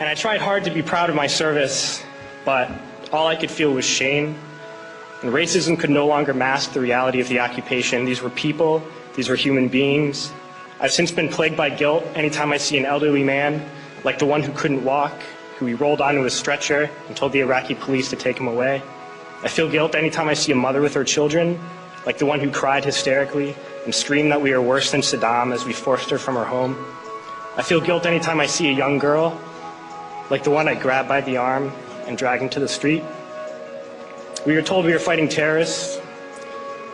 And I tried hard to be proud of my service, but all I could feel was shame. And racism could no longer mask the reality of the occupation. These were people, these were human beings. I've since been plagued by guilt anytime I see an elderly man, like the one who couldn't walk, who we rolled onto a stretcher and told the Iraqi police to take him away. I feel guilt anytime I see a mother with her children, like the one who cried hysterically and screamed that we are worse than Saddam as we forced her from her home. I feel guilt anytime I see a young girl, like the one I grabbed by the arm and dragged into the street. We were told we were fighting terrorists.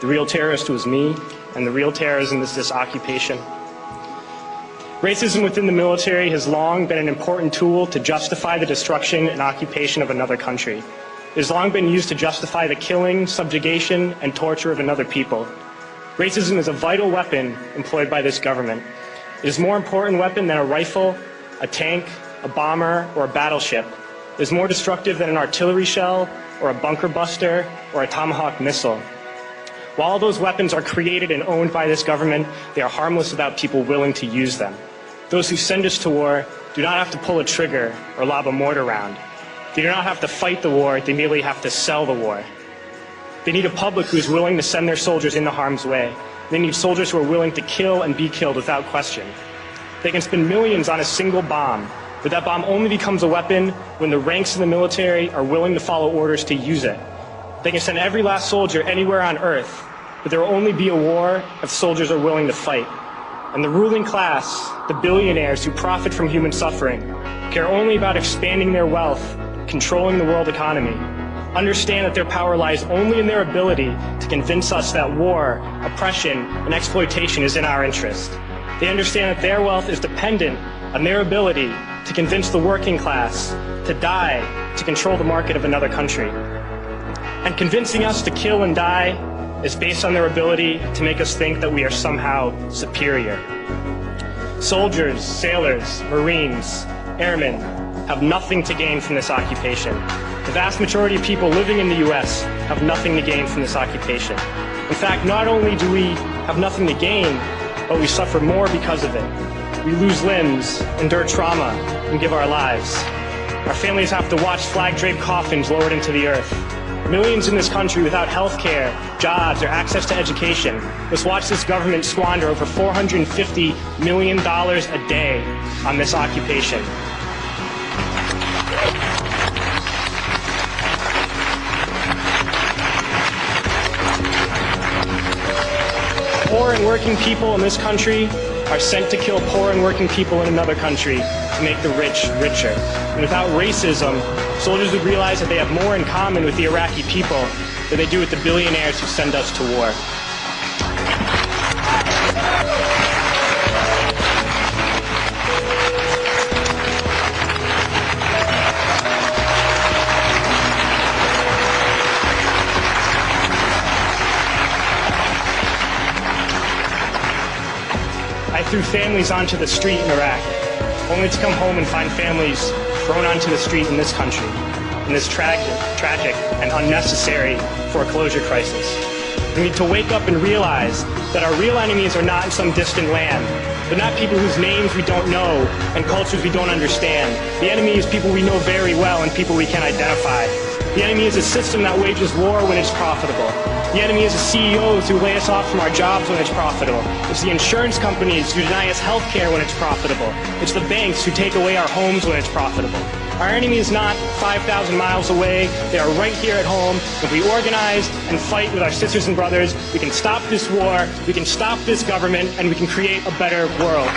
The real terrorist was me, and the real terrorism is this occupation. Racism within the military has long been an important tool to justify the destruction and occupation of another country. It has long been used to justify the killing, subjugation, and torture of another people. Racism is a vital weapon employed by this government. It is a more important weapon than a rifle, a tank, a bomber, or a battleship. It is more destructive than an artillery shell, or a bunker buster, or a Tomahawk missile. While all those weapons are created and owned by this government, they are harmless without people willing to use them. Those who send us to war do not have to pull a trigger or lob a mortar round. They do not have to fight the war, they merely have to sell the war. They need a public who is willing to send their soldiers into harm's way. They need soldiers who are willing to kill and be killed without question. They can spend millions on a single bomb, but that bomb only becomes a weapon when the ranks in the military are willing to follow orders to use it. They can send every last soldier anywhere on earth, but there will only be a war if soldiers are willing to fight. And the ruling class, the billionaires who profit from human suffering, care only about expanding their wealth, controlling the world economy. Understand that their power lies only in their ability to convince us that war, oppression, and exploitation is in our interest. They understand that their wealth is dependent on their ability to convince the working class to die to control the market of another country. And convincing us to kill and die is based on their ability to make us think that we are somehow superior. Soldiers, sailors, Marines, airmen have nothing to gain from this occupation. The vast majority of people living in the U.S. have nothing to gain from this occupation. In fact, not only do we have nothing to gain, but we suffer more because of it. We lose limbs, endure trauma, and give our lives. Our families have to watch flag-draped coffins lowered into the earth. Millions in this country without health care, jobs, or access to education must watch this government squander over $450 million a day on this occupation. Poor and working people in this country are sent to kill poor and working people in another country to make the rich richer. And without racism, soldiers would realize that they have more in common with the Iraqi people than they do with the billionaires who send us to war. I threw families onto the street in Iraq, only to come home and find families thrown onto the street in this country, in this tragic and unnecessary foreclosure crisis. We need to wake up and realize that our real enemies are not in some distant land. They're not people whose names we don't know and cultures we don't understand. The enemy is people we know very well and people we can identify. The enemy is a system that wages war when it's profitable. The enemy is the CEOs who lay us off from our jobs when it's profitable. It's the insurance companies who deny us health care when it's profitable. It's the banks who take away our homes when it's profitable. Our enemy is not 5,000 miles away. They are right here at home. If we organize and fight with our sisters and brothers, we can stop this war, we can stop this government, and we can create a better world.